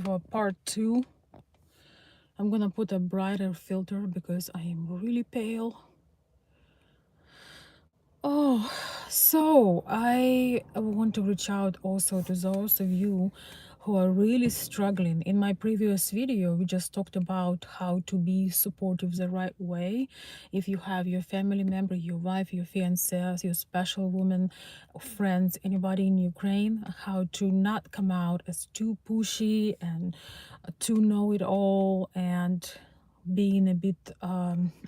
a part 2. I'm gonna put a brighter filter because I am really pale. Oh, so I want to reach out also to those of you who are really struggling. In my previous video, we just talked about how to be supportive the right way. If you have your family member, your wife, your fiancé, your special woman, friends, anybody in Ukraine, how to not come out as too pushy and too know-it-all and being a bit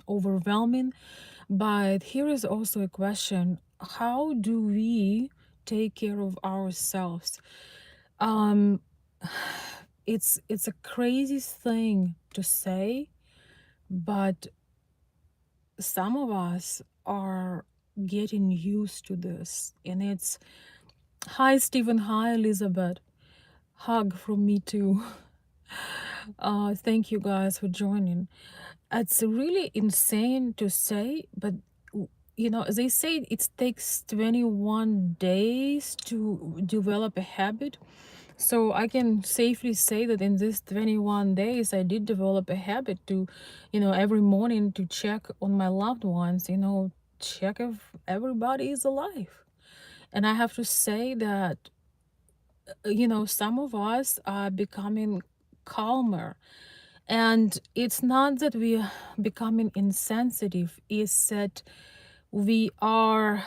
overwhelming. But here is also a question: how do we take care of ourselves? Um, it's a crazy thing to say, but some of us are getting used to this, and it's hi Stephen, hi Elizabeth, hug from me too. Thank you guys for joining. It's really insane to say, but you know, they say it takes 21 days to develop a habit. So I can safely say that in this 21 days, I did develop a habit to, you know, every morning to check on my loved ones, you know, check if everybody is alive. And I have to say that, you know, some of us are becoming calmer, and it's not that we are becoming insensitive, it's that we are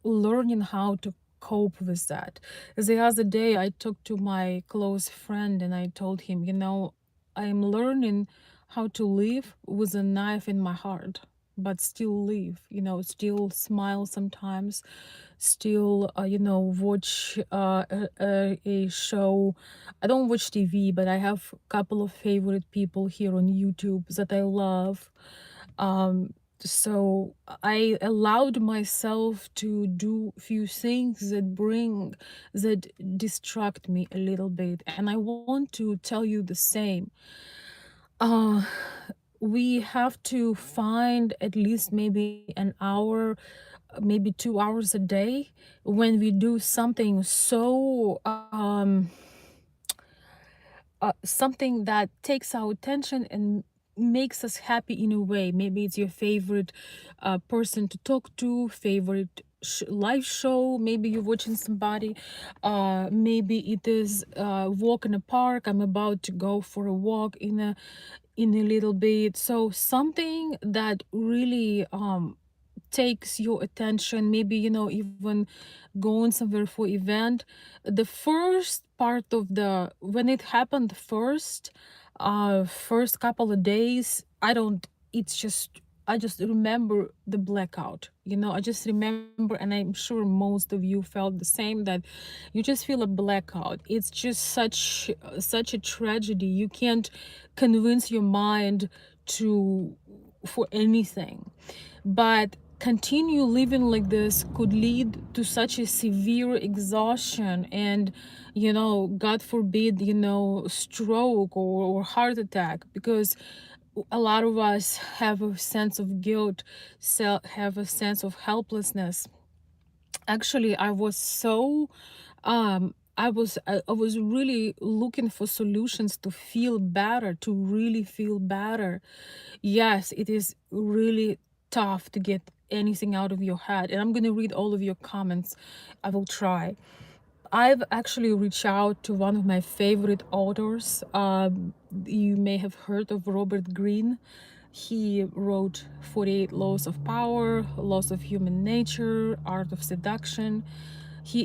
learning how to cope with that. The other day, I talked to my close friend and I told him, you know, I'm learning how to live with a knife in my heart, but still live, you know, still smile sometimes, still, you know, watch a show. I don't watch TV, but I have a couple of favorite people here on YouTube that I love. So I allowed myself to do few things that distract me a little bit, and I want to tell you the same. uh we have to find at least maybe an hour, maybe 2 hours a day, when we do something so something that takes our attention and makes us happy in a way. Maybe it's your favorite person to talk to, favorite live show. Maybe you're watching somebody. Maybe it is walk in a park. I'm about to go for a walk in a little bit. So something that really takes your attention, maybe, you know, even going somewhere for event. The first part of the when it happened first, first couple of days, I don't it's just I just remember the blackout, you know. I just remember, and I'm sure most of you felt the same, that you just feel a blackout. It's just such a tragedy. You can't convince your mind to for anything. But continue living like this could lead to such a severe exhaustion and, you know, God forbid, you know, stroke or heart attack, because a lot of us have a sense of guilt, have a sense of helplessness. Actually, I was so I was really looking for solutions to feel better, to really feel better. Yes, it is really tough to get anything out of your head, and I'm going to read all of your comments. I will try. I've actually reached out to one of my favorite authors. You may have heard of Robert Greene. He wrote 48 Laws of Power, Laws of Human Nature, Art of Seduction. He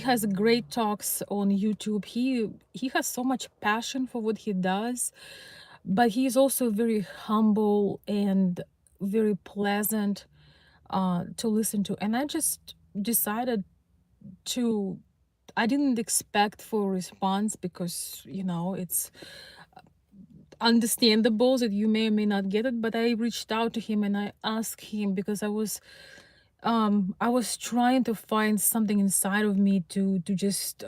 has great talks on YouTube. He has so much passion for what he does, but he is also very humble and very pleasant to listen to. And I just decided to I didn't expect for a response, because, you know, it's understandable that you may or may not get it, but I reached out to him and I asked him, because I was trying to find something inside of me to just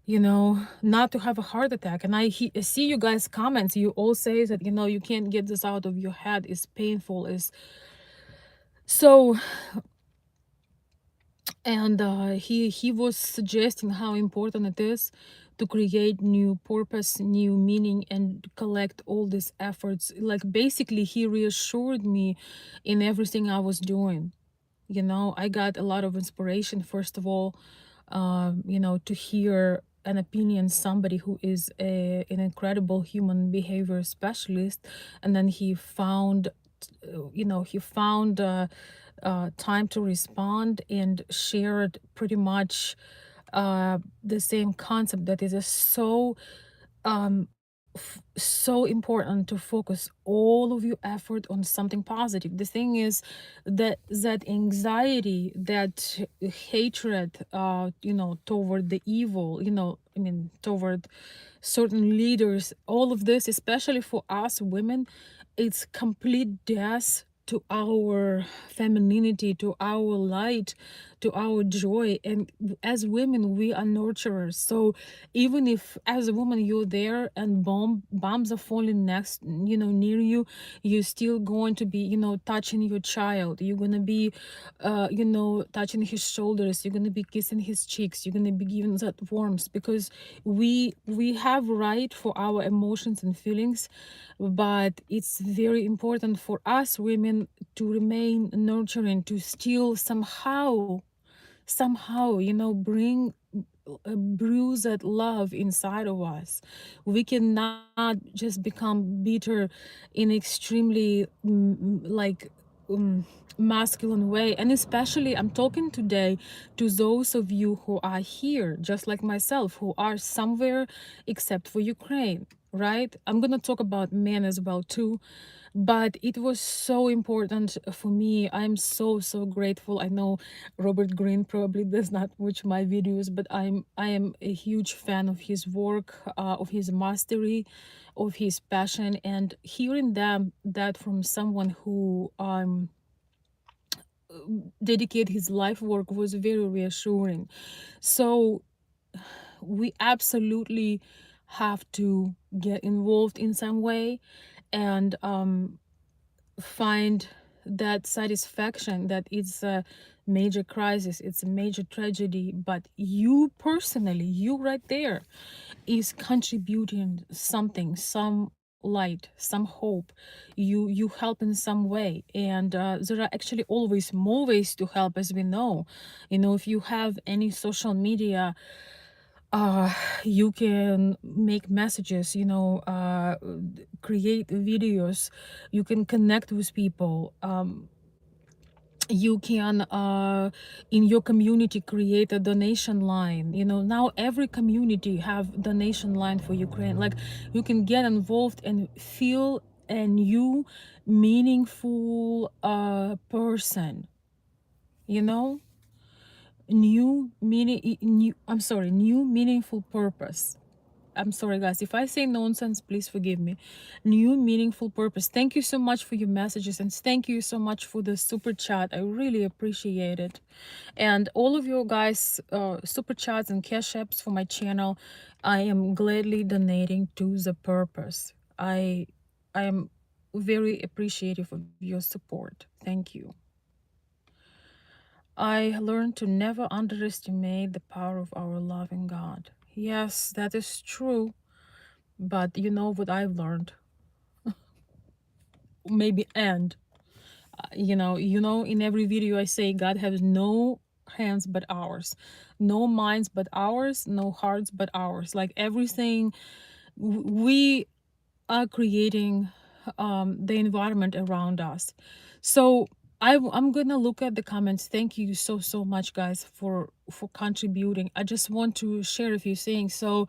you know, not to have a heart attack. And I see you guys comments, you all say that, you know, you can't get this out of your head, it's painful, is so. And he was suggesting how important it is to create new purpose, new meaning, and collect all these efforts. Like basically, he reassured me in everything I was doing. I got a lot of inspiration, first of all, to hear an opinion, somebody who is an incredible human behavior specialist, and then he found time to respond and shared pretty much the same concept, that is so important to focus all of your effort on something positive. The thing is that anxiety, that hatred, toward the evil, toward certain leaders, all of this, especially for us women, it's complete death to our femininity, to our light, to our joy. And as women, we are nurturers. So even if as a woman you're there and bombs are falling next, near you, you're still going to be, touching your child. You're gonna be touching his shoulders. You're gonna be kissing his cheeks. You're gonna be giving that warmth, because we have right for our emotions and feelings. But it's very important for us women to remain nurturing, to still somehow, bring bruise that love inside of us. We cannot just become bitter in extremely masculine way. And especially, I'm talking today to those of you who are here just like myself, who are somewhere except for Ukraine, right? I'm gonna talk about men as well too, but it was so important for me. I'm so grateful. I know Robert Greene probably does not watch my videos, but I am a huge fan of his work, of his mastery, of his passion, and hearing that from someone who dedicate his life work was very reassuring. So we absolutely have to get involved in some way, and find that satisfaction that it's a major crisis, it's a major tragedy, but you personally, you right there, is contributing something, some light, some hope. You help in some way, and there are actually always more ways to help, as we know. If you have any social media, uh you can make messages, create videos, you can connect with people, you can in your community create a donation line. Now every community have donation line for Ukraine. Like, you can get involved and feel a new meaningful person, you know new meaningful purpose. I'm sorry, guys. If I say nonsense, please forgive me. New meaningful purpose. Thank you so much for your messages, and thank you so much for the super chat. I really appreciate it. And all of you guys, super chats and cash apps for my channel, I am gladly donating to the purpose. I am very appreciative of your support. Thank you. I learned to never underestimate the power of our loving God. Yes, that is true. But you know what I've learned? Maybe and in every video I say God has no hands but ours, no minds but ours, no hearts but ours. Like everything, we are creating the environment around us. So I'm gonna look at the comments. Thank you so much, guys, for contributing. I just want to share a few things. So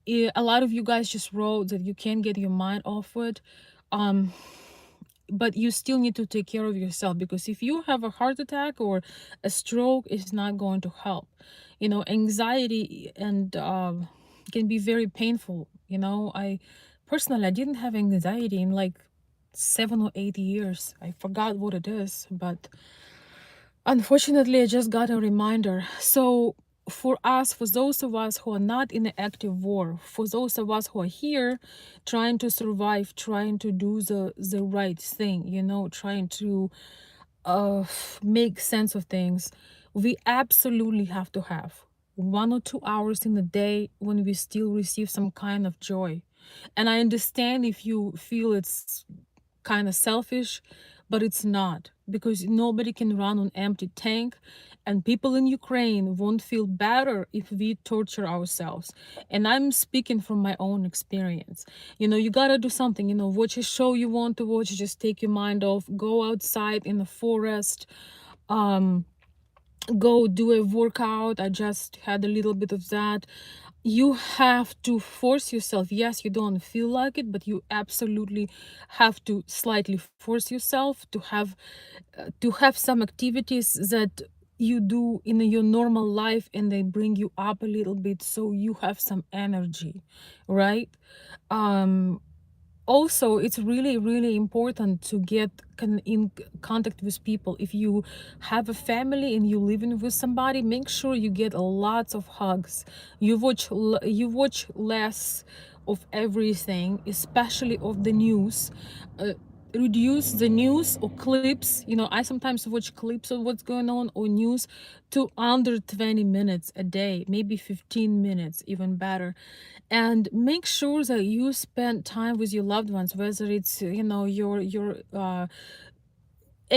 a lot of you guys just wrote that you can't get your mind off it, um but you still need to take care of yourself, because if you have a heart attack or a stroke, it's not going to help. Anxiety and can be very painful. I personally, I didn't have anxiety in like 7 or 8 years. I forgot what it is, but unfortunately, I just got a reminder. So, for those of us who are not in an active war, for those of us who are here trying to survive, trying to do the right thing, trying to make sense of things, we absolutely have to have 1 or 2 hours in the day when we still receive some kind of joy. And I understand if you feel it's kind of selfish, but it's not, because nobody can run on empty tank, and people in Ukraine won't feel better if we torture ourselves. And I'm speaking from my own experience. You gotta do something, watch a show you want to watch, just take your mind off, go outside in the forest, um go do a workout. I just had a little bit of that. You have to force yourself. Yes, you don't feel like it, but you absolutely have to slightly force yourself to have some activities that you do in your normal life, and they bring you up a little bit so you have some energy, right? um Also, it's really, really important to get in contact with people. If you have a family and you living with somebody, make sure you get lots of hugs. You watch less of everything, especially of the news. uh, Reduce the news or clips. I sometimes watch clips of what's going on or news to under 20 minutes a day, maybe 15 minutes, even better. And make sure that you spend time with your loved ones, whether it's your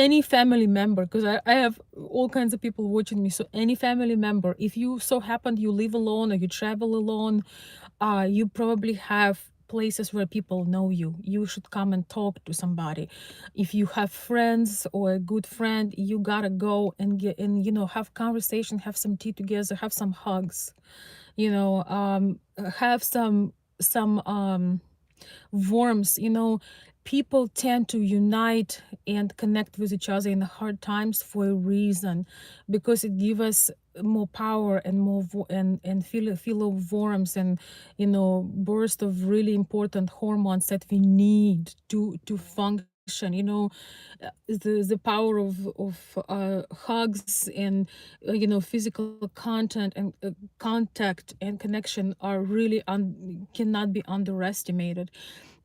any family member, because I have all kinds of people watching me. So any family member, if you so happen you live alone or you travel alone, you probably have places where people know you should come and talk to somebody. If you have friends or a good friend, you gotta go and get and have conversation, have some tea together, have some hugs, have some warmth. People tend to unite and connect with each other in the hard times for a reason, because it gives us more power and more and feel of warmth, and burst of really important hormones that we need to function. The power of hugs and physical content and contact and connection are really cannot be underestimated.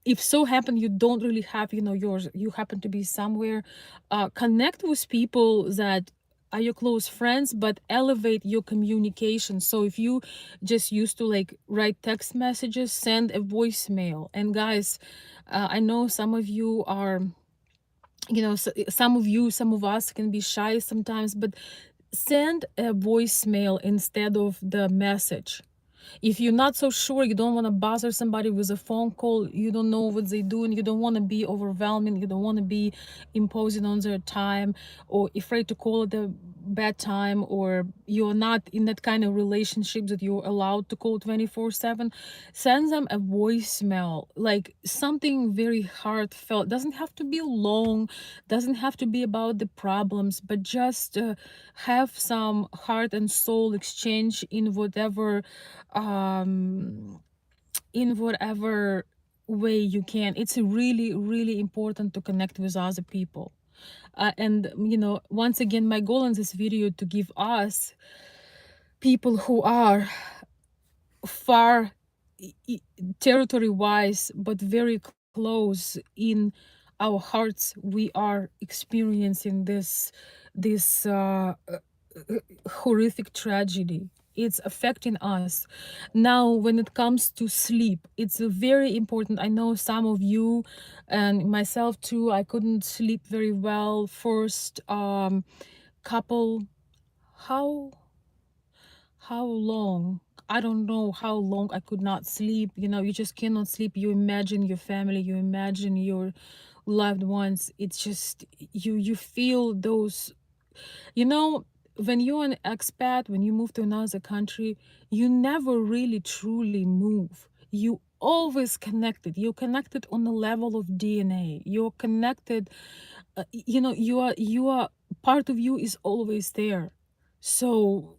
If so happen you don't really have you happen to be somewhere, connect with people that are your close friends, but elevate your communication. So if you just used to like write text messages, send a voicemail. And guys, I know some of you are, some of us can be shy sometimes, but send a voicemail instead of the message. If you're not so sure, you don't want to bother somebody with a phone call, you don't know what they're doing, you don't want to be overwhelming, you don't want to be imposing on their time, or afraid to call at a bad time, or you're not in that kind of relationship that you're allowed to call 24/7, send them a voicemail, like something very heartfelt. Doesn't have to be long, doesn't have to be about the problems, but just have some heart and soul exchange um in whatever way you can. It's really, really important to connect with other people. And once again, my goal in this video to give us people who are far territory wise but very close in our hearts. We are experiencing this horrific tragedy. It's affecting us now. When it comes to sleep, it's very important. I know some of you and myself too, I couldn't sleep very well first couple. How how long? I don't know how long I could not sleep. You just cannot sleep. You imagine your family, you imagine your loved ones. It's just you feel those, you know, when you're an expat, when you move to another country, you never really truly move. You always connected. You're connected on the level of DNA. You're connected. You are part of you is always there. So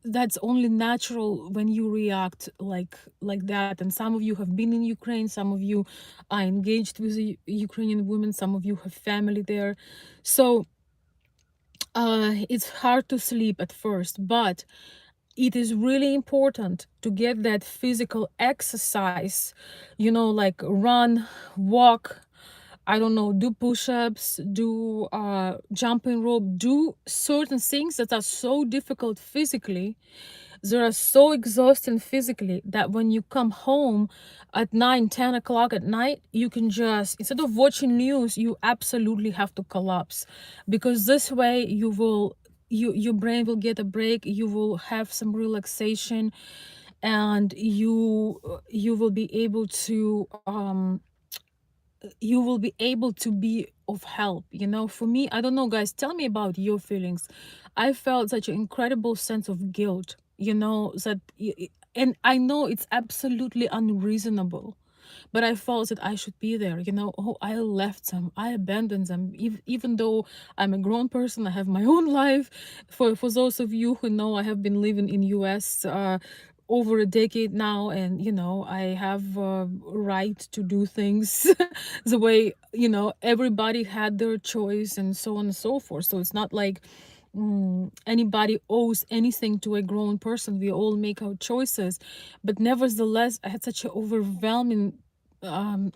that's only natural when you react like that. And some of you have been in Ukraine, some of you are engaged with the Ukrainian women, some of you have family there. So it's hard to sleep at first, but it is really important to get that physical exercise, like run, walk, I don't know, do push-ups, do jumping rope, do certain things that are so difficult physically, they are so exhausting physically that when you come home at 9, 10 o'clock at night, you can just, instead of watching news, you absolutely have to collapse, because this way you will, your brain will get a break, you will have some relaxation, and you will be able to you will be able to be of help. For me, I don't know, guys, tell me about your feelings. I felt such an incredible sense of guilt, that and I know it's absolutely unreasonable, but I felt that I should be there. Oh, I left them, I abandoned them, even though I'm a grown person, I have my own life. For those of you who know, I have been living in US over a decade now, and I have right to do things the way everybody had their choice, and so on and so forth. So it's not like anybody owes anything to a grown person. We all make our choices, but nevertheless, I had such an overwhelming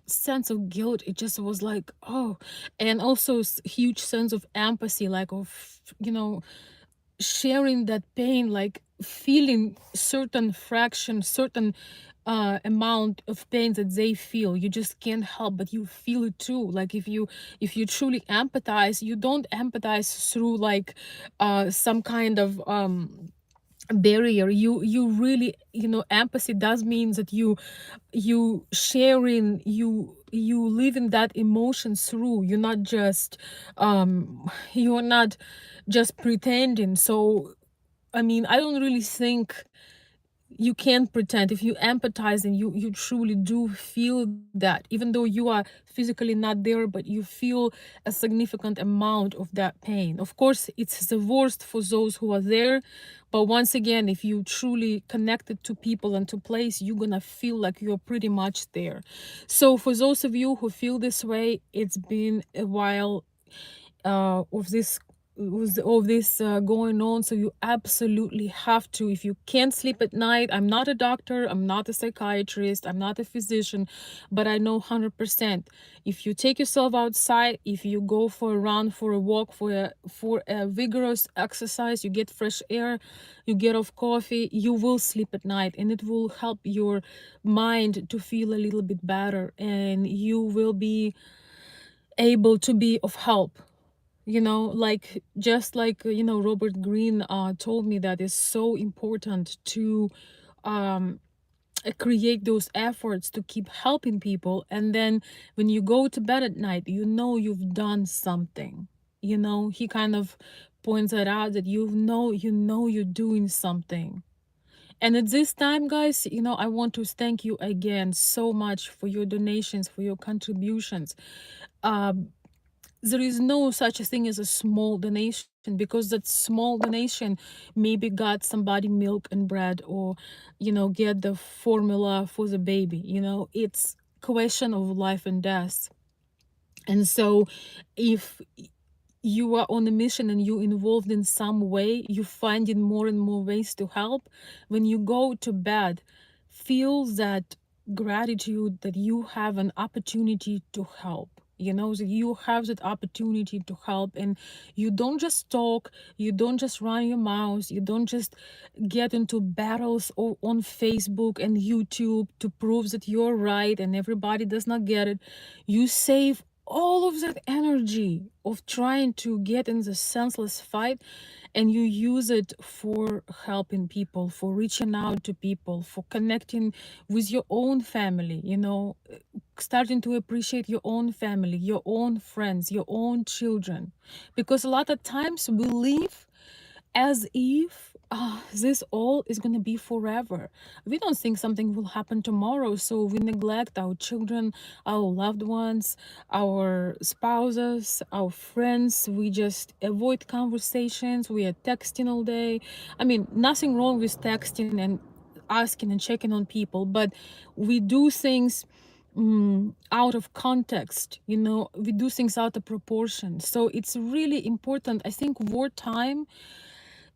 sense of guilt. It just was like, oh, and also huge sense of empathy, like of sharing that pain, like feeling certain fraction, certain amount of pain that they feel. You just can't help but you feel it too. Like if you truly empathize, you don't empathize through like some kind of barrier. You really, empathy does mean that you sharing, you living that emotion through. You're not just pretending. So I mean, I don't really think you can't pretend. If you empathize, and you truly do feel that, even though you are physically not there, but you feel a significant amount of that pain. Of course, it's the worst for those who are there, but once again, if you truly connected to people and to place, you're gonna feel like you're pretty much there. So for those of you who feel this way, it's been a while of this, with all this going on. So you absolutely have to, if you can't sleep at night, I'm not a doctor, I'm not a psychiatrist, I'm not a physician, but I know 100%, if you take yourself outside, if you go for a run, for a walk, for a vigorous exercise, you get fresh air, you get off coffee, you will sleep at night, and it will help your mind to feel a little bit better, and you will be able to be of help. Like, just like Robert Greene told me, that is so important to um create those efforts to keep helping people, and then when you go to bed at night, you've done something. He kind of points that out, that you're doing something. And at this time, guys, I want to thank you again so much for your donations, for your contributions. There is no such a thing as a small donation, because that small donation maybe got somebody milk and bread, or get the formula for the baby. It's question of life and death. And so if you are on a mission and you involved in some way, you finding more and more ways to help, when you go to bed, feel that gratitude, that you have an opportunity to help. That you have that opportunity to help, and you don't just talk, you don't just run your mouth, you don't just get into battles on Facebook and YouTube to prove that you're right and everybody does not get it. You save all of that energy of trying to get in the senseless fight, and you use it for helping people, for reaching out to people, for connecting with your own family, starting to appreciate your own family, your own friends, your own children. Because a lot of times we live as if this all is going to be forever. We don't think something will happen tomorrow, so we neglect our children, our loved ones, our spouses, our friends. We just avoid conversations. We are texting all day. I mean, nothing wrong with texting and asking and checking on people, but we do things out of context. We do things out of proportion. So it's really important. I think wartime,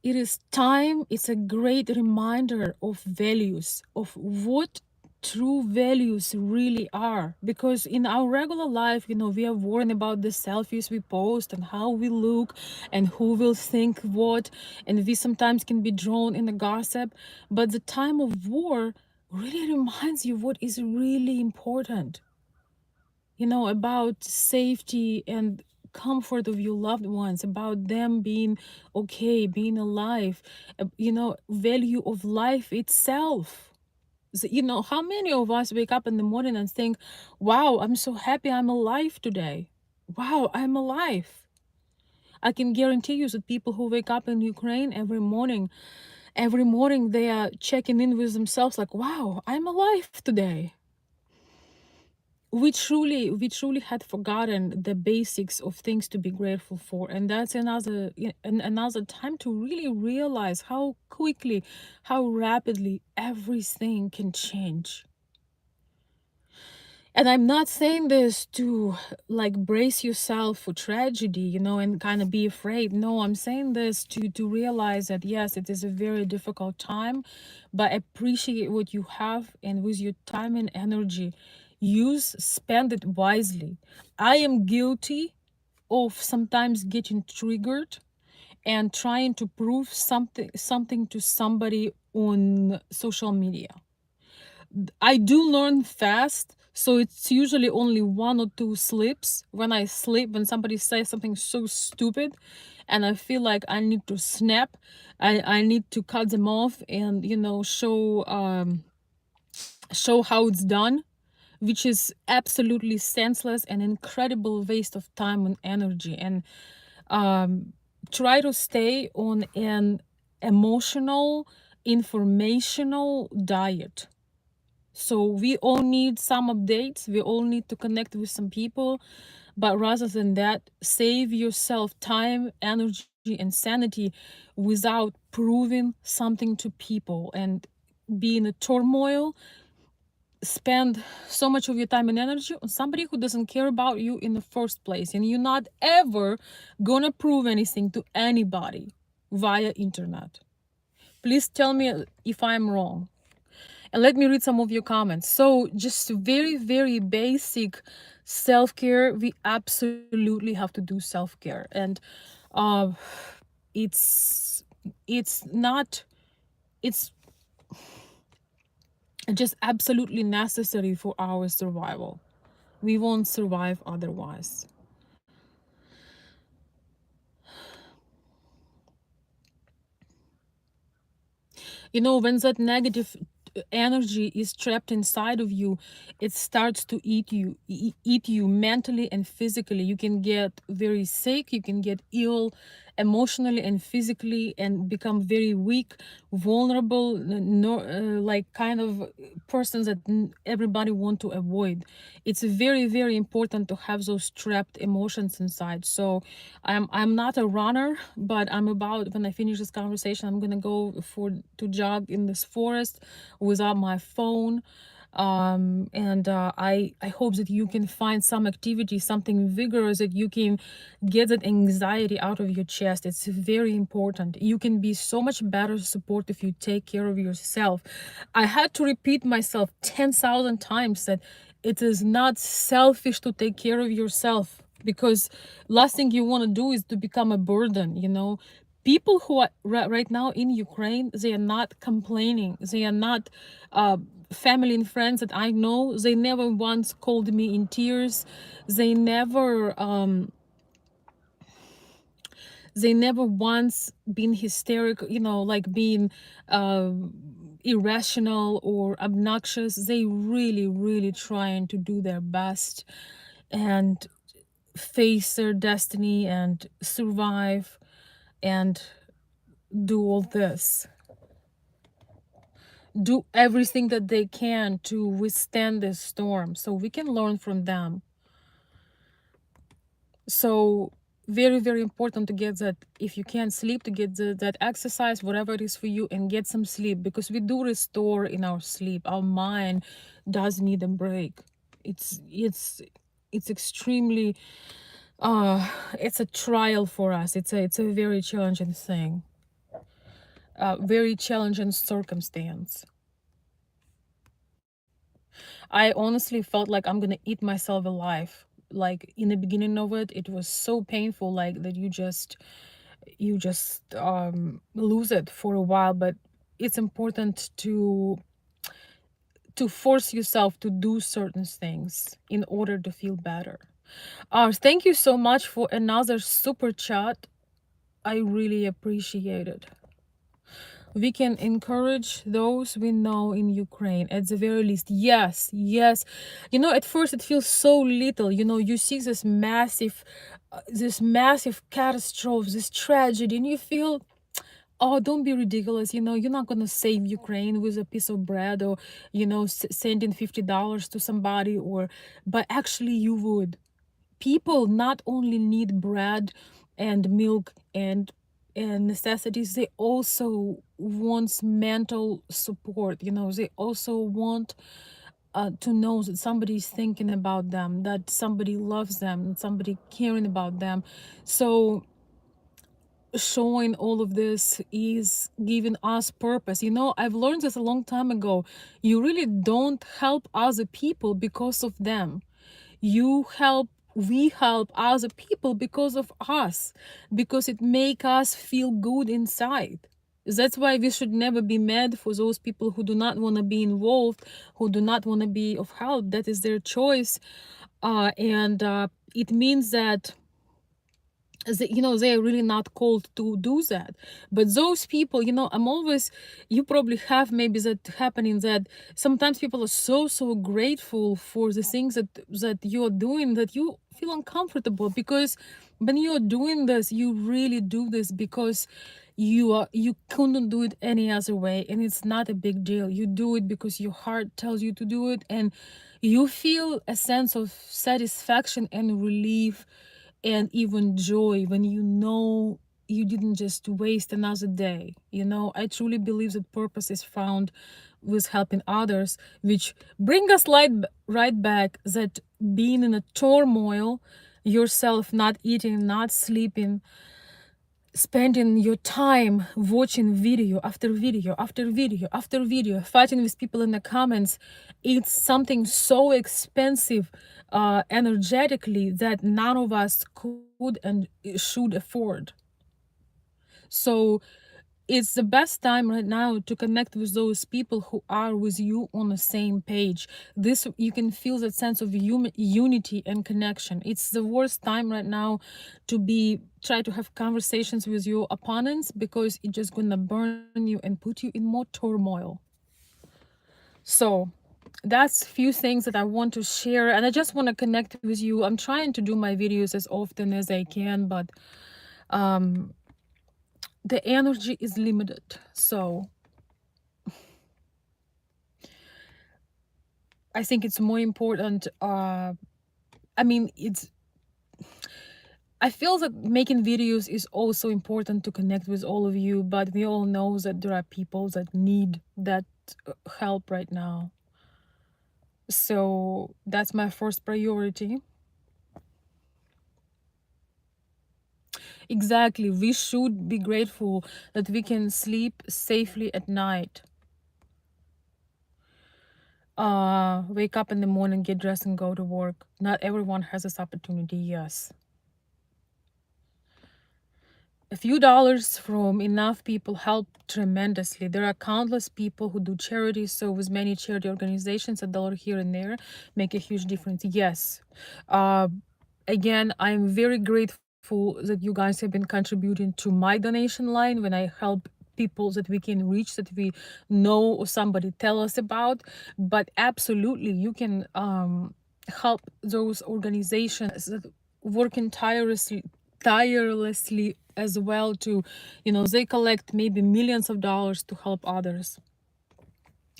it is time, it's a great reminder of values, of what true values really are. Because in our regular life, we are worrying about the selfies we post and how we look and who will think what, and we sometimes can be drawn in the gossip. But the time of war really reminds you what is really important, about safety and comfort of your loved ones, about them being okay, being alive, value of life itself. So, how many of us wake up in the morning and think, wow, I'm so happy I'm alive today. Wow, I'm alive. I can guarantee you that people who wake up in Ukraine every morning they are checking in with themselves like, wow, I'm alive today. We truly had forgotten the basics of things to be grateful for, and that's another time to really realize how quickly, how rapidly everything can change. And I'm not saying this to like brace yourself for tragedy, and kind of be afraid. No, I'm saying this to realize that yes, it is a very difficult time, but appreciate what you have, and with your time and energy, spend it wisely. I am guilty of sometimes getting triggered and trying to prove something to somebody on social media. I do learn fast, so it's usually only one or two slips. When I slip, when somebody says something so stupid, and I feel like I need to snap, I need to cut them off and show how it's done, which is absolutely senseless and incredible waste of time and energy. And um, try to stay on an emotional, informational diet. So we all need some updates, we all need to connect with some people, but rather than that, save yourself time, energy, and sanity without proving something to people and be in a turmoil. Spend so much of your time and energy on somebody who doesn't care about you in the first place, and you're not ever gonna prove anything to anybody via internet. Please tell me if I'm wrong, and let me read some of your comments. So just very, very basic self-care. We absolutely have to do self-care, and uh it's it's not it's just absolutely necessary for our survival. We won't survive otherwise. When that negative energy is trapped inside of you, it starts to eat you mentally and physically. You can get very sick, you can get ill emotionally and physically, and become very weak, vulnerable, no, like kind of persons that everybody want to avoid. It's very, very important to have those trapped emotions inside. So I'm not a runner, but I'm about, when I finish this conversation, I'm gonna go to jog in this forest without my phone. And I hope that you can find some activity, something vigorous, that you can get that anxiety out of your chest. It's very important. You can be so much better support if you take care of yourself. I had to repeat myself 10,000 times that it is not selfish to take care of yourself, because last thing you want to do is to become a burden. People who are right now in Ukraine, they are not complaining, they are not family and friends that I know, they never once called me in tears. They never they never once been hysterical, like being uh, irrational or obnoxious. They really, really trying to do their best and face their destiny and survive and do all this, do everything that they can to withstand this storm, so we can learn from them. So very, very important to get that, if you can't sleep, to get that exercise, whatever it is for you, and get some sleep, because we do restore in our sleep. Our mind does need a break. It's extremely it's a trial for us. It's a very challenging thing, very challenging circumstance. I honestly felt like I'm gonna eat myself alive. Like in the beginning of it, it was so painful, like that you just lose it for a while. But it's important to force yourself to do certain things in order to feel better. Thank you so much for another super chat. I really appreciate it. We can encourage those we know in Ukraine at the very least. Yes, yes. At first it feels so little. You see this massive catastrophe, this tragedy, and you feel, oh, don't be ridiculous. You're not gonna save Ukraine with a piece of bread, or sending $50 to somebody, but actually you would. People not only need bread and milk and necessities, they also want mental support. They also want to know that somebody's thinking about them, that somebody loves them, and somebody caring about them. So showing all of this is giving us purpose. I've learned this a long time ago. You really don't help other people because of them. We help other people because of us, because it make us feel good inside. That's why we should never be mad for those people who do not want to be involved, who do not want to be of help. That is their choice. And it means that they're really not called to do that. But those people, I'm always, you probably have maybe that happening, that sometimes people are so grateful for the things that you're doing, that you feel uncomfortable, because when you're doing this, you really do this because you couldn't do it any other way, and it's not a big deal. You do it because your heart tells you to do it, and you feel a sense of satisfaction and relief and even joy when you didn't just waste another day. I truly believe that purpose is found with helping others, which bring us right back that being in a turmoil yourself, not eating, not sleeping, spending your time watching video after video after video after video, fighting with people in the comments, it's something so expensive energetically that none of us could and should afford. So it's the best time right now to connect with those people who are with you on the same page. This, you can feel that sense of unity and connection. It's the worst time right now to be try to have conversations with your opponents, because it's just gonna burn you and put you in more turmoil. So that's few things that I want to share, and I just want to connect with you. I'm trying to do my videos as often as I can, but the energy is limited. So I think it's more important. I mean, I feel that making videos is also important to connect with all of you, but we all know that there are people that need that help right now. So that's my first priority. Exactly. We should be grateful that we can sleep safely at night. Wake up in the morning, get dressed, and go to work. Not everyone has this opportunity, yes. A few dollars from enough people help tremendously. There are countless people who do charity, so with many charity organizations, a dollar here and there make a huge difference. Yes. Uh, Again, I'm very grateful that you guys have been contributing to my donation line when I help people that we can reach, that we know or somebody tell us about. But absolutely, you can help those organizations that working tirelessly as well to, they collect maybe millions of dollars to help others.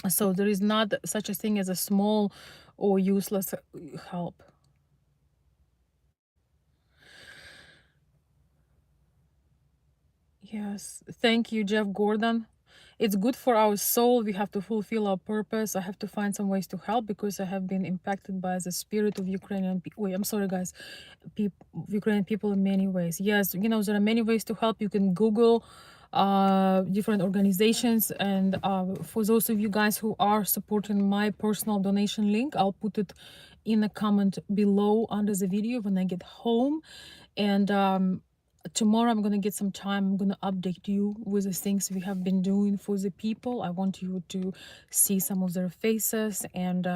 So there is not such a thing as a small or useless help. Yes, thank you, Jeff Gordon. It's good for our soul. We have to fulfill our purpose. I have to find some ways to help because I have been impacted by the spirit of Ukrainian people. Wait, I'm sorry, guys. Ukrainian people in many ways. Yes, there are many ways to help. You can Google different organizations. And for those of you guys who are supporting my personal donation link, I'll put it in a comment below under the video when I get home. And tomorrow I'm gonna get some time. I'm gonna update you with the things we have been doing for the people. I want you to see some of their faces, and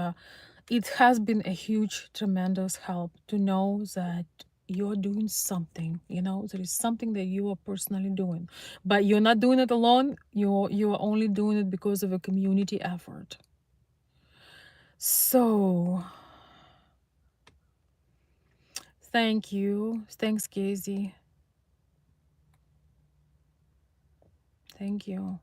it has been a huge, tremendous help to know that you're doing something. You know, there is something that you are personally doing, but you're not doing it alone. You're only doing it because of a community effort. So thank you. Thanks, Casey. Thank you.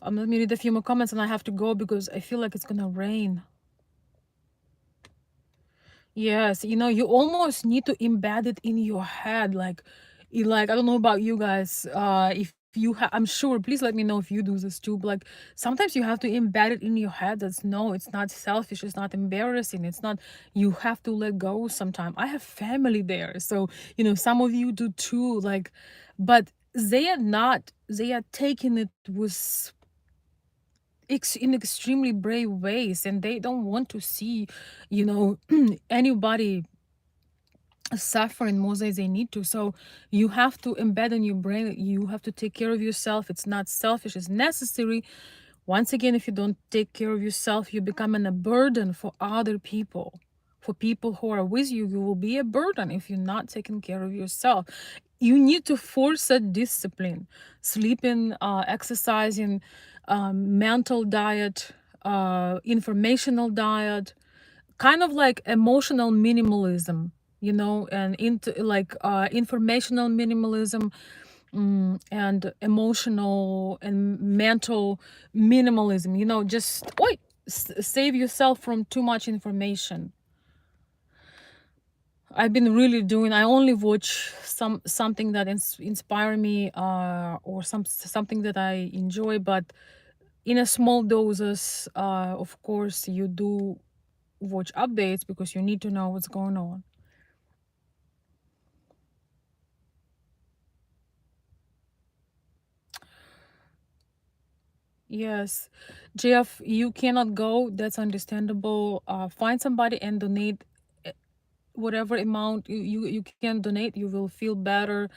Let me read a few more comments and I have to go because I feel like it's gonna rain. Yes, you know, you almost need to embed it in your head. Like, I don't know about you guys. If you have, I'm sure, please let me know if you do this too. But like, sometimes you have to embed it in your head. That's no, it's not selfish. It's not embarrassing. It's not, you have to let go sometime. I have family there. So, you know, some of you do too. Like, but they are not, they are taking it with in extremely brave ways, and they don't want to see, you know, anybody suffering more than they need to. So you have to embed in your brain, you have to take care of yourself. It's not selfish, it's necessary. Once again, if you don't take care of yourself, you become a burden for other people. For people who are with you, you will be a burden if you're not taking care of yourself. You need to force a discipline, sleeping, exercising, mental diet, informational diet, kind of like emotional minimalism, you know, and into like informational minimalism, and emotional and mental minimalism, you know, just wait, save yourself from too much information. I've been really doing, I only watch something that inspire me, or something that I enjoy, but in a small doses. Of course you do watch updates because you need to know what's going on. Yes, Jeff, you cannot go. That's understandable. Find somebody and donate whatever amount you can donate. You will feel better.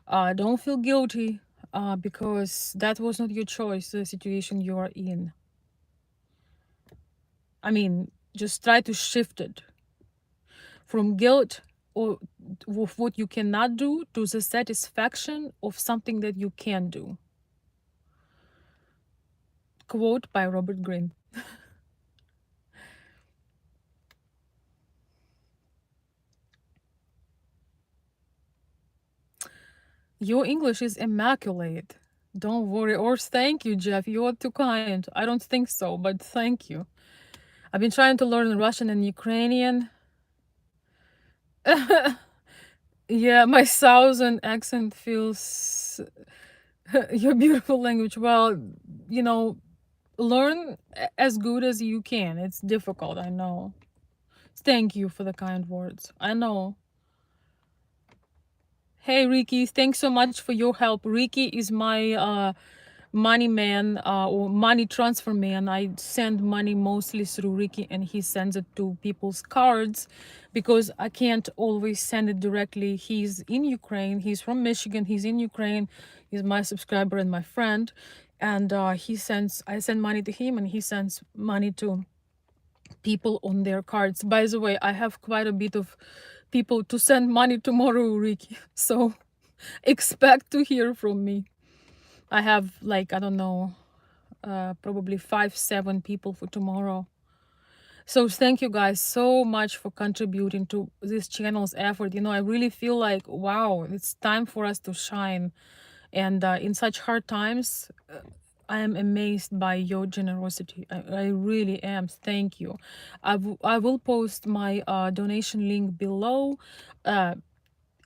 Don't feel guilty, because that was not your choice, the situation you are in. I mean, just try to shift it from guilt or of what you cannot do to the satisfaction of something that you can do. Quote by Robert Greene. Your English is immaculate. Don't worry. Or thank you, Jeff. You are too kind. I don't think so, but thank you. I've been trying to learn Russian and Ukrainian. Yeah, my southern accent feels your beautiful language. Well, you know, learn as good as you can. It's difficult, I know. Thank you for the kind words. I know. Hey, Ricky, thanks so much for your help. Ricky is my money man, or money transfer man. I send money mostly through Ricky, and he sends it to people's cards because I can't always send it directly. He's in Ukraine. He's from Michigan. He's in Ukraine. He's my subscriber and my friend. And I send money to him, and he sends money to people on their cards. By the way, I have quite a bit of people to send money tomorrow, Ricky. So expect to hear from me. I have, like, I don't know, probably 5-7 people for tomorrow. So thank you guys so much for contributing to this channel's effort. You know, I really feel like, wow, it's time for us to shine. And in such hard times, I am amazed by your generosity. I really am. Thank you. I will post my donation link below.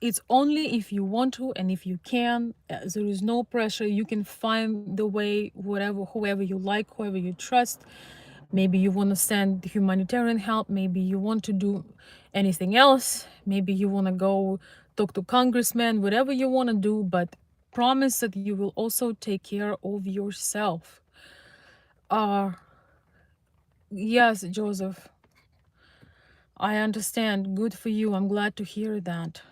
It's only if you want to and if you can. There is no pressure. You can find the way, whatever, whoever you like, whoever you trust. Maybe you want to send humanitarian help. Maybe you want to do anything else. Maybe you want to go talk to congressmen, whatever you want to do, but promise that you will also take care of yourself. Uh, yes, Joseph, I understand. Good for you. I'm glad to hear that.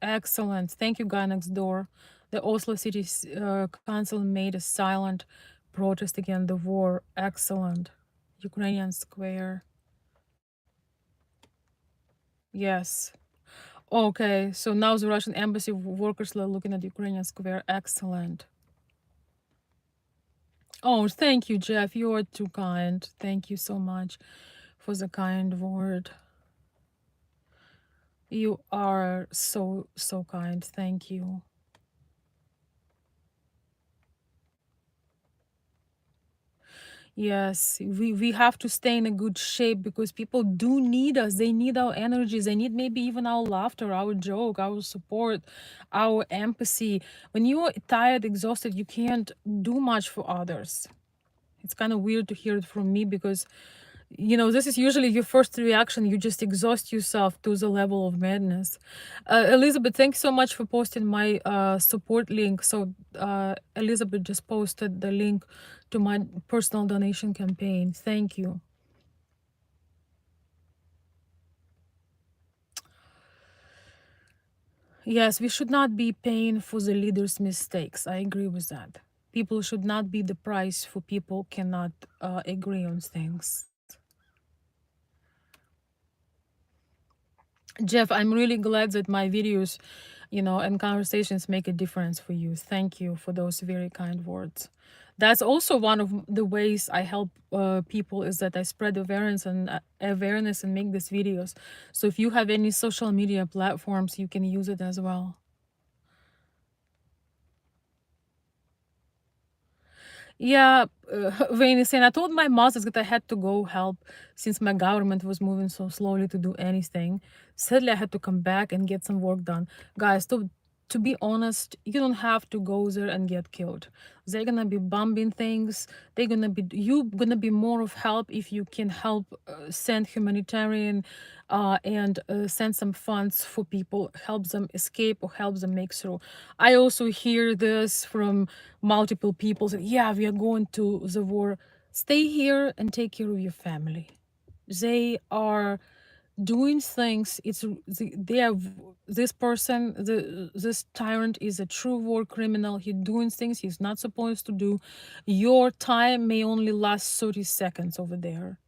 Excellent. Thank you, guy next door. The Oslo City Council made a silent protest against the war. Excellent. Ukrainian Square. Yes. Okay, so now the Russian embassy workers are looking at Ukrainian Square. Excellent. Oh, thank you, Jeff. You are too kind. Thank you so much for the kind word. You are so, so kind. Thank you. Yes, we have to stay in a good shape because people do need us. They need our energies. They need maybe even our laughter, our joke, our support, our empathy. When you're tired, exhausted, you can't do much for others. It's kind of weird to hear it from me because, this is usually your first reaction. You just exhaust yourself to the level of madness. Elizabeth, thanks so much for posting my support link. So Elizabeth just posted the link to my personal donation campaign. Thank you. Yes, we should not be paying for the leaders' mistakes. I agree with that. People should not be the price for people cannot agree on things. Jeff, I'm really glad that my videos, and conversations make a difference for you. Thank you for those very kind words. That's also one of the ways I help people is that I spread awareness and make these videos. So if you have any social media platforms, you can use it as well. Yeah, Wayne is saying, I told my masters that I had to go help since my government was moving so slowly to do anything. Sadly, I had to come back and get some work done. Guys, to be honest, you don't have to go there and get killed. They're gonna be bombing things. You gonna be more of help if you can help send humanitarian and send some funds for people, help them escape or help them make through. I also hear this from multiple people that, yeah, we are going to the war. Stay here and take care of your family. They are doing things. They are this person, this tyrant is a true war criminal. He's doing things he's not supposed to do. Your time may only last 30 seconds over there.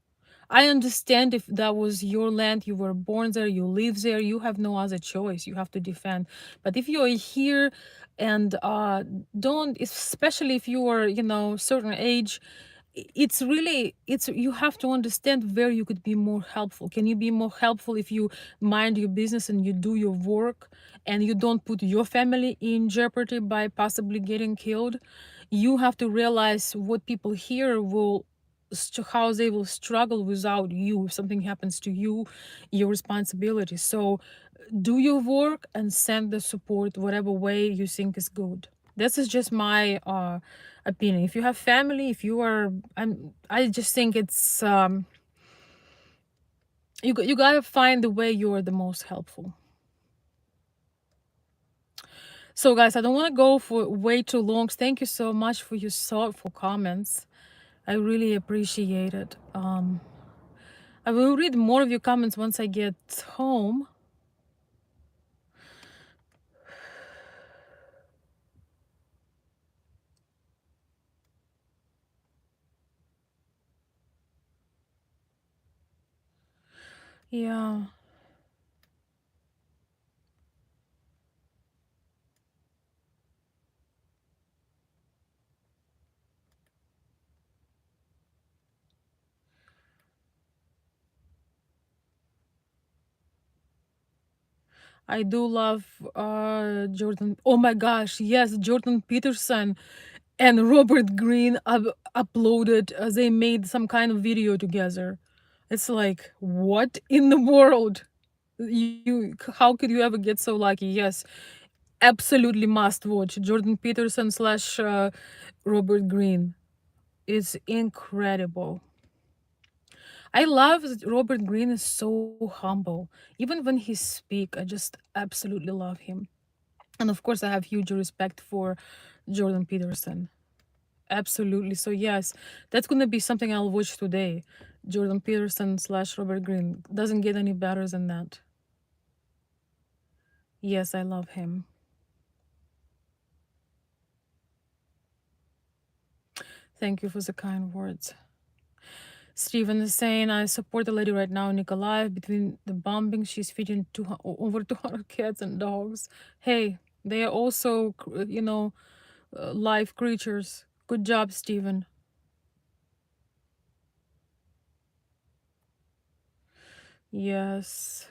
I understand if that was your land, you were born there, you live there, you have no other choice. You have to defend. But if you're here and don't, especially if you are, certain age, it's really, you have to understand where you could be more helpful. Can you be more helpful if you mind your business and you do your work and you don't put your family in jeopardy by possibly getting killed? You have to realize what people here will how they will struggle without you. If something happens to you, your responsibility. So do your work and send the support whatever way you think is good. This is just my opinion. If you have family, if you are, I just think it's you gotta find the way you are the most helpful. So guys, I don't want to go for way too long. Thank you so much for your thoughtful comments. I really appreciate it. I will read more of your comments once I get home. Yeah. I do love Jordan. Oh my gosh, yes, Jordan Peterson and Robert Greene uploaded. They made some kind of video together. It's like, what in the world? How could you ever get so lucky? Yes, absolutely must watch Jordan Peterson slash Robert Greene. is incredible. I love that Robert Greene is so humble. Even when he speak, I just absolutely love him. And of course, I have huge respect for Jordan Peterson. Absolutely. So yes, that's gonna be something I'll watch today. Jordan Peterson slash Robert Greene. Doesn't get any better than that. Yes, I love him. Thank you for the kind words. Steven is saying, I support the lady right now in Nikolaev. Between the bombing, she's feeding over 200 cats and dogs. Hey, they are also, live creatures. Good job, Steven. Yes.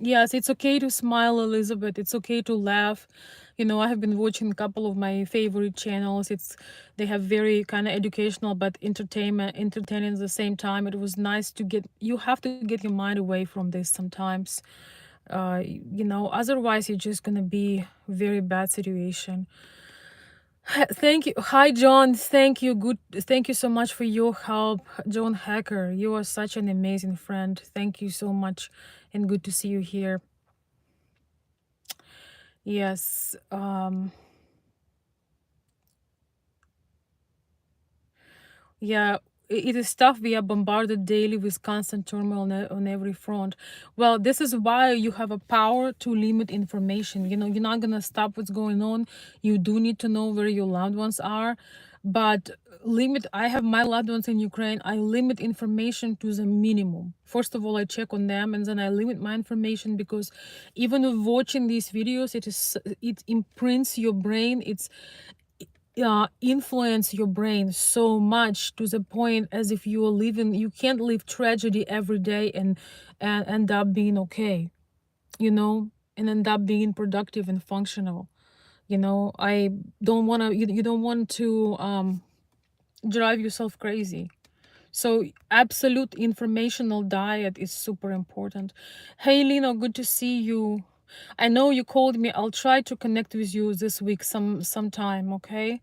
Yes, it's okay to smile, Elizabeth. It's okay to laugh. I have been watching a couple of my favorite channels. They have very kind of educational but entertaining at the same time. It was nice to get you have to get your mind away from this sometimes. Otherwise you're just gonna be very bad situation. Thank you. Hi John. Thank you. Thank you so much for your help. John Hacker, you are such an amazing friend. Thank you so much and good to see you here. Yes. Yeah, it is tough. We are bombarded daily with constant turmoil on every front. Well, this is why you have a power to limit information. You're not gonna stop what's going on. You do need to know where your loved ones are, but limit. I have my loved ones in Ukraine. I limit information to the minimum. First of all, I check on them, and then I limit my information because even with watching these videos, it imprints your brain. Influence your brain so much to the point as if you can't live tragedy every day and end up being okay, you know and end up being productive and functional. I don't want to you don't want to drive yourself crazy. So absolute informational diet is super important. Hey Lino, good to see you. I know you called me. I'll try to connect with you this week sometime, okay?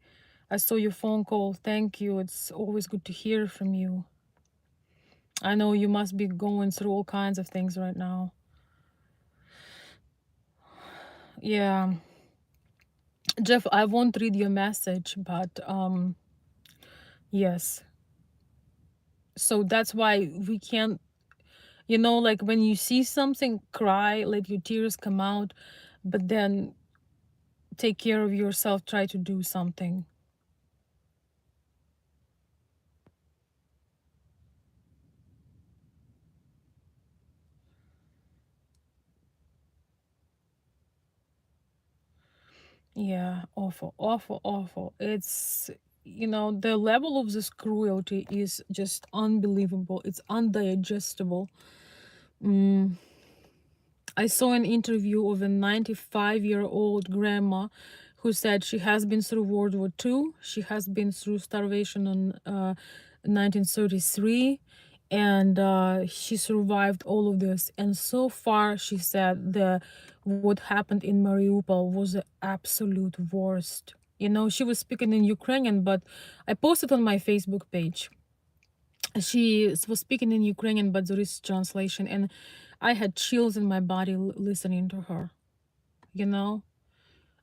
I saw your phone call. Thank you. It's always good to hear from you. I know you must be going through all kinds of things right now. Yeah. Jeff, I won't read your message, but yes. So that's why we can't, like when you see something, cry, let your tears come out, but then take care of yourself, try to do something. Yeah, awful, awful, awful. The level of this cruelty is just unbelievable. It's undigestible. Mm, I saw an interview of a 95-year-old grandma who said she has been through World War II. She has been through starvation in 1933, and she survived all of this. And so far, she said what happened in Mariupol was the absolute worst. She was speaking in Ukrainian, but I posted on my Facebook page. She was speaking in Ukrainian, but there is translation, and I had chills in my body listening to her. You know,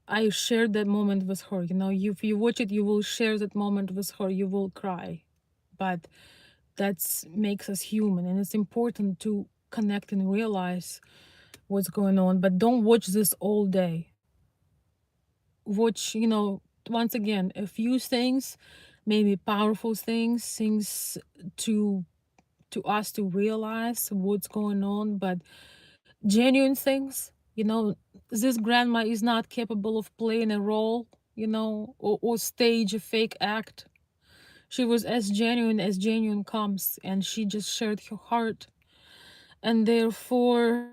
I shared that moment with her. If you watch it, you will share that moment with her. You will cry, but that makes us human, and it's important to connect and realize what's going on. But don't watch this all day. Watch, once again, a few things, maybe powerful things to us to realize what's going on, but genuine things. This grandma is not capable of playing a role, or stage a fake act. She was as genuine comes, and she just shared her heart. And therefore,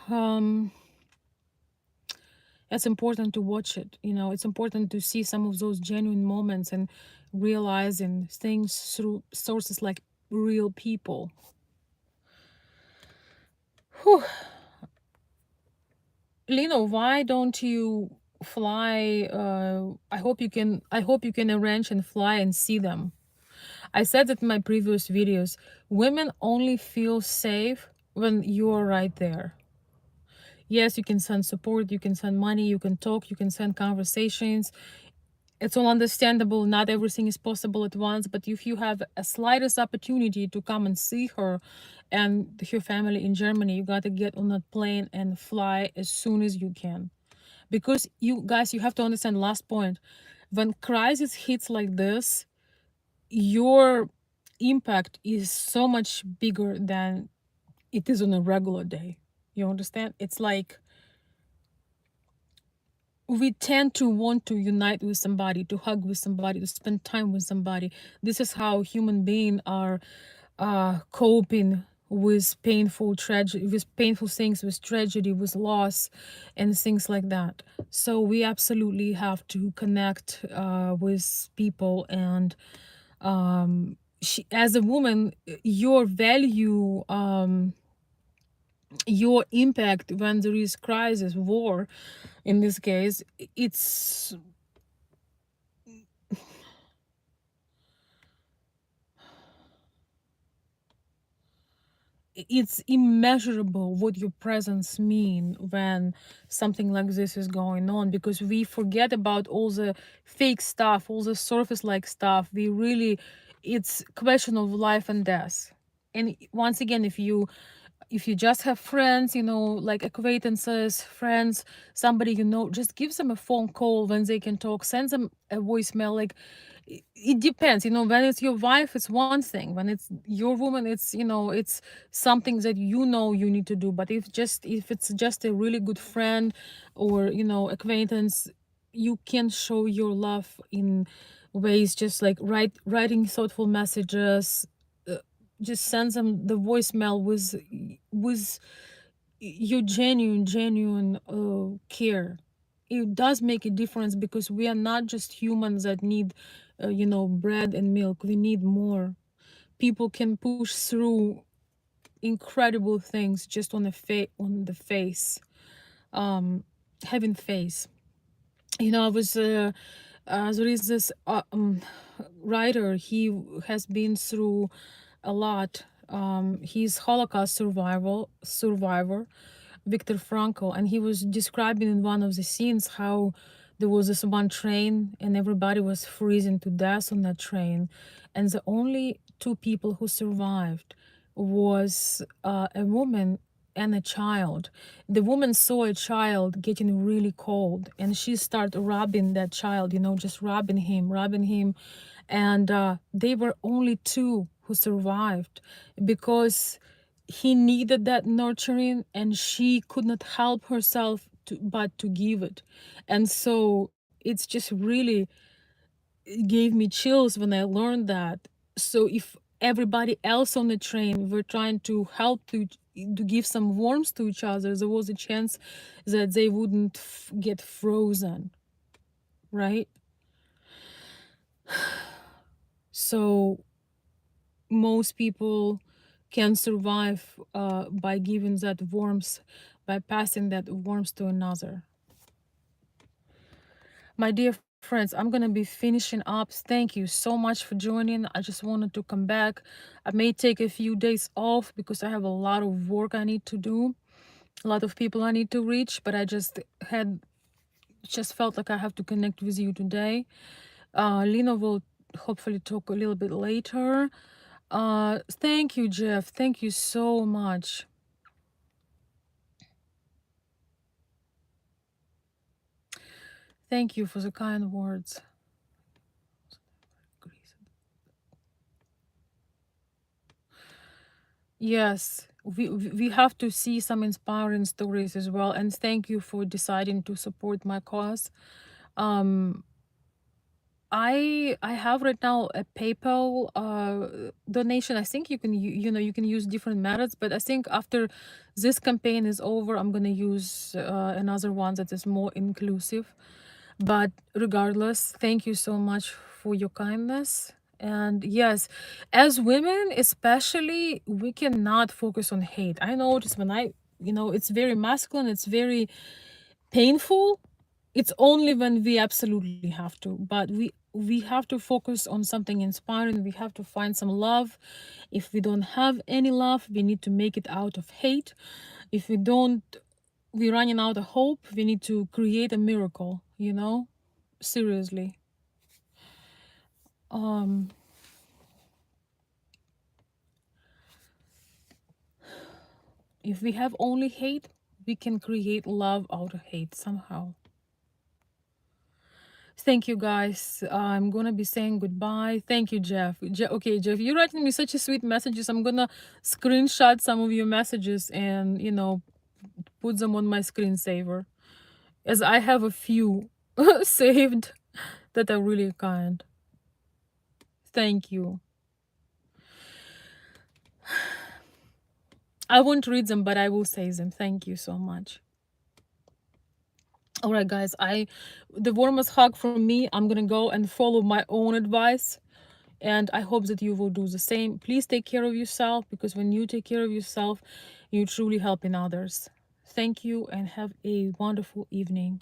um, it's important to watch it. It's important to see some of those genuine moments and realizing things through sources like real people. Whew. Lino, why don't you fly? I hope you can arrange and fly and see them. I said it in my previous videos. Women only feel safe when you're right there. Yes, you can send support, you can send money, you can talk, you can send conversations. It's all understandable. Not everything is possible at once, but if you have a slightest opportunity to come and see her and her family in Germany, you got to get on that plane and fly as soon as you can. Because you guys, you have to understand last point. When crisis hits like this, your impact is so much bigger than it is on a regular day. You understand? It's like we tend to want to unite with somebody, to hug with somebody, to spend time with somebody. This is how human beings are coping with painful tragedy, with painful things, with tragedy, with loss, and things like that. So we absolutely have to connect with people. And as a woman, your value, your impact when there is crisis, war, in this case, it's immeasurable what your presence mean when something like this is going on, because we forget about all the fake stuff, all the surface like stuff. We really, it's question of life and death. And once again, if you just have friends, you know, like acquaintances, friends, somebody, you know, just give them a phone call when they can talk, send them a voicemail. Like it depends, you know, when it's your wife, it's one thing. When it's your woman, it's, you know, it's something that you know you need to do. But if it's just a really good friend or, you know, acquaintance, you can show your love in ways just like writing thoughtful messages, uh, just send them the voicemail with your genuine care. It does make a difference, because we are not just humans that need you know, bread and milk. We need more. People can push through incredible things just on on the face, having face. You know, I was there is this writer. He has been through a lot. He's Holocaust survivor, Viktor Frankl, and he was describing in one of the scenes how there was this one train and everybody was freezing to death on that train, and the only two people who survived was a woman and a child. The woman saw a child getting really cold, and she started rubbing that child, you know, just rubbing him. And they were only two who survived, because he needed that nurturing and she could not help herself but to give it. And so it's just really, it gave me chills when I learned that. So if everybody else on the train were trying to help to give some warmth to each other, there was a chance that they wouldn't get frozen, right? So most people can survive by giving that warmth, by passing that warmth to another. My dear friends, I'm going to be finishing up. Thank you so much for joining. I just wanted to come back. I may take a few days off because I have a lot of work I need to do, a lot of people I need to reach, but I just felt like I have to connect with you today. Lena will hopefully talk a little bit later. Thank you, Jeff. Thank you so much. Thank you for the kind words. Yes, we have to see some inspiring stories as well. And thank you for deciding to support my cause. Um, I have right now a PayPal donation. I think you can you know, you can use different methods, but I think after this campaign is over, I'm gonna use another one that is more inclusive. But regardless, thank you so much for your kindness. And yes, as women especially, we cannot focus on hate. I notice when you know, it's very masculine, it's very painful. It's only when we absolutely have to, but we have to focus on something inspiring. We have to find some love. If we don't have any love, we need to make it out of hate. If we don't, we're running out of hope, we need to create a miracle, you know, seriously. um if we have only hate, we can create love out of hate somehow. Thank you guys. I'm gonna be saying goodbye. Thank you, Jeff. Okay, Jeff, you're writing me such a sweet messages. I'm gonna screenshot some of your messages and, you know, put them on my screensaver, as I have a few saved that are really kind. Thank you. I won't read them, but I will say them. Thank you so much. All right, guys, the warmest hug from me. I'm gonna go and follow my own advice, and I hope that you will do the same. Please take care of yourself, because when you take care of yourself, you're truly helping others. Thank you and have a wonderful evening.